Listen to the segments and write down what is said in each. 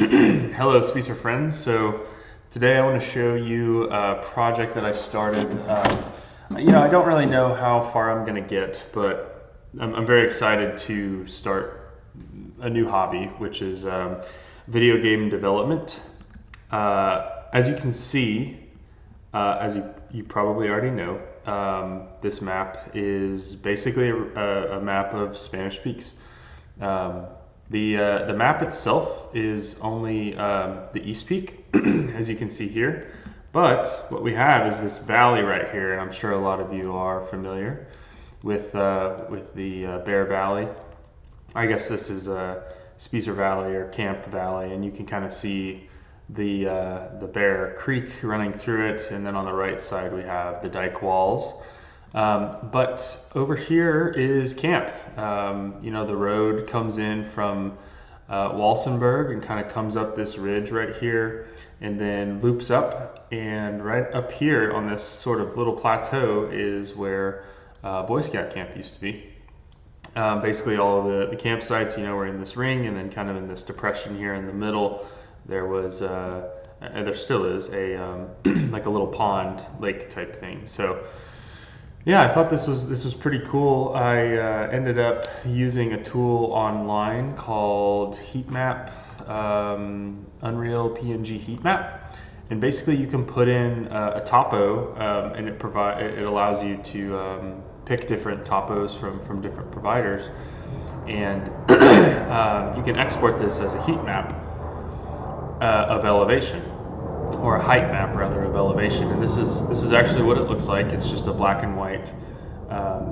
Hello, SPSR friends. So today I want to show you a project that I started. I don't really know how far I'm going to get, but I'm very excited to start a new hobby, which is video game development. As you can see, as you probably already know, this map is basically a map of Spanish peaks. The map itself is only the East Peak, as you can see here. But what we have is this valley right here, and I'm sure a lot of you are familiar with the Bear Valley. I guess this is Speaker Valley or Camp Valley, and you can kind of see the Bear Creek running through it, and then on the right side we have the dike walls. But over here is camp. The road comes in from Walsenburg and kind of comes up this ridge right here and then loops up, and right up here on this sort of little plateau is where Boy Scout camp used to be. Basically all of the campsites, were in this ring, and then kind of in this depression here in the middle there was there still is a like a little pond lake type thing. So yeah, I thought this was pretty cool. I ended up using a tool online called Heatmap, Unreal PNG Heatmap, and basically you can put in a topo, and it allows you to pick different topos from different providers, and you can export this as a heat map of elevation, or a height map rather of elevation. And this is actually what it looks like. It's just a black and white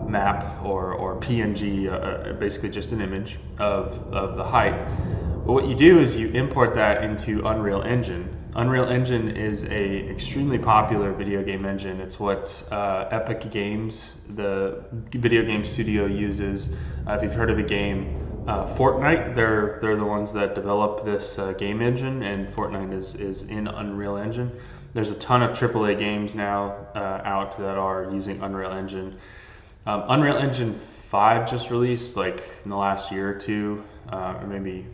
map or PNG, basically just an image of the height. But what you do is you import that into Unreal Engine. Unreal Engine is a extremely popular video game engine. It's what Epic Games, the video game studio, uses. If you've heard of the game Fortnite, they're the ones that develop this game engine, and Fortnite is in Unreal Engine. There's a ton of AAA games now out that are using Unreal Engine. Unreal Engine 5 just released like in the last year or two, or maybe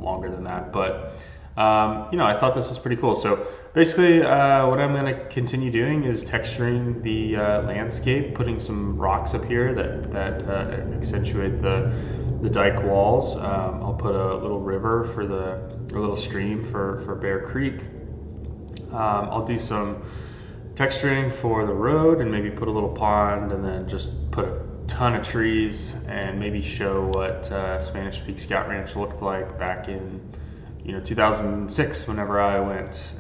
longer than that, but I thought this was pretty cool. So basically what I'm going to continue doing is texturing the landscape, putting some rocks up here that accentuate the dike walls. I'll put a little river a little stream for Bear Creek. I'll do some texturing for the road and maybe put a little pond, and then just put a ton of trees and maybe show what Spanish Peak Scout Ranch looked like back in 2006, whenever I went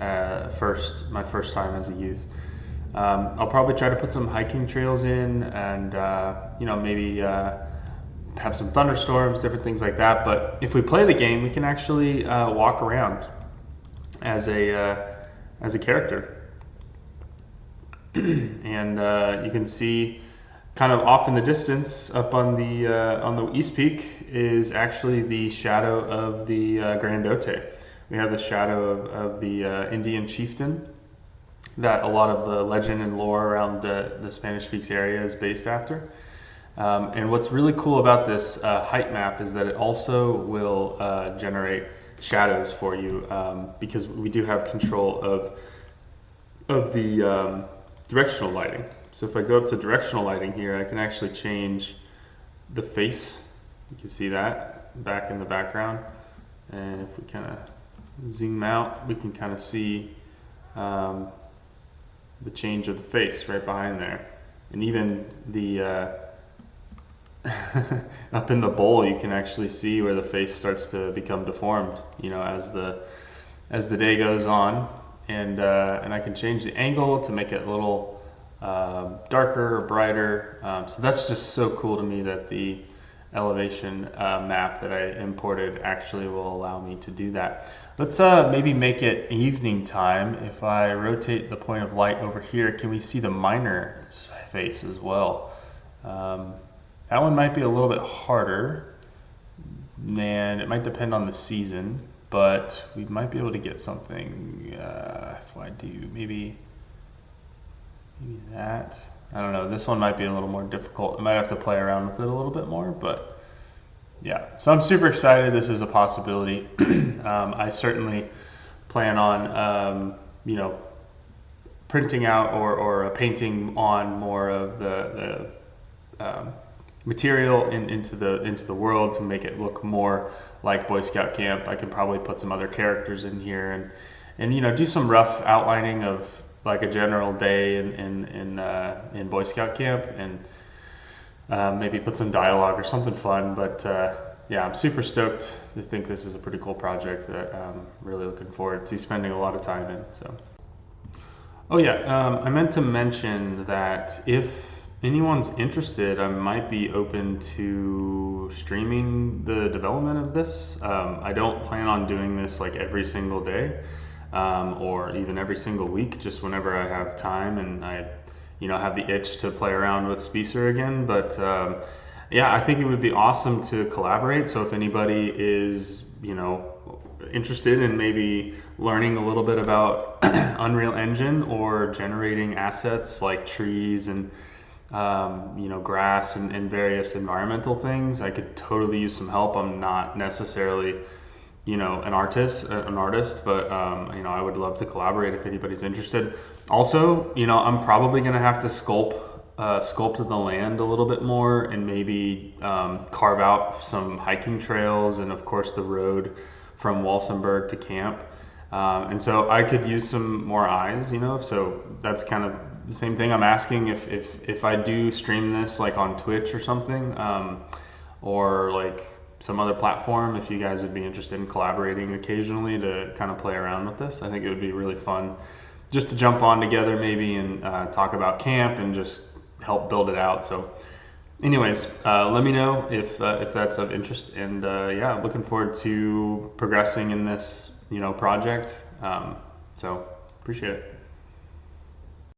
my first time as a youth. I'll probably try to put some hiking trails in, and maybe have some thunderstorms, different things like that. But if we play the game, we can actually walk around as a character, and you can see kind of off in the distance up on the East Peak is actually the shadow of the Grandote. We have the shadow of the Indian chieftain that a lot of the legend and lore around the Spanish Peaks area is based after. And what's really cool about this height map is that it also will generate shadows for you, because we do have control of the directional lighting. So if I go up to directional lighting here, I can actually change the face. You can see that back in the background. And if we kind of zoom out, we can kind of see the change of the face right behind there. And even the up in the bowl, you can actually see where the face starts to become deformed, as the day goes on. And I can change the angle to make it a little darker or brighter. So that's just so cool to me that the elevation map that I imported actually will allow me to do that. Let's maybe make it evening time. If I rotate the point of light over here, can we see the miner's face as well? That one might be a little bit harder, and it might depend on the season, but we might be able to get something if I do maybe that. I don't know, this one might be a little more difficult. I might have to play around with it a little bit more, but Yeah, so I'm super excited. This is a possibility. I certainly plan on, you know, printing out or painting on more of the material into the world to make it look more like Boy Scout camp. I could probably put some other characters in here and you know, do some rough outlining of like a general day in Boy Scout camp, and maybe put some dialogue or something fun. But yeah, I'm super stoked to think this is a pretty cool project that I'm really looking forward to spending a lot of time in. So, oh yeah, I meant to mention that if anyone's interested, I might be open to streaming the development of this. I don't plan on doing this like every single day, or even every single week, just whenever I have time and I, you know, have the itch to play around with SPSR again. But yeah, I think it would be awesome to collaborate. So if anybody is, you know, interested in maybe learning a little bit about Unreal Engine or generating assets like trees and you know, grass and various environmental things, I could totally use some help. I'm not necessarily, you know, an artist, but you know, I would love to collaborate if anybody's interested. Also, you know, I'm probably going to have to sculpt the land a little bit more and maybe carve out some hiking trails and of course the road from Walsenburg to camp. And so I could use some more eyes, you know, so that's kind of the same thing. I'm asking if I do stream this like on Twitch or something, or like some other platform, if you guys would be interested in collaborating occasionally to kind of play around with this. I think it would be really fun just to jump on together maybe and talk about camp and just help build it out. So anyways, let me know if that's of interest, and yeah, looking forward to progressing in this, you know, project. So appreciate it.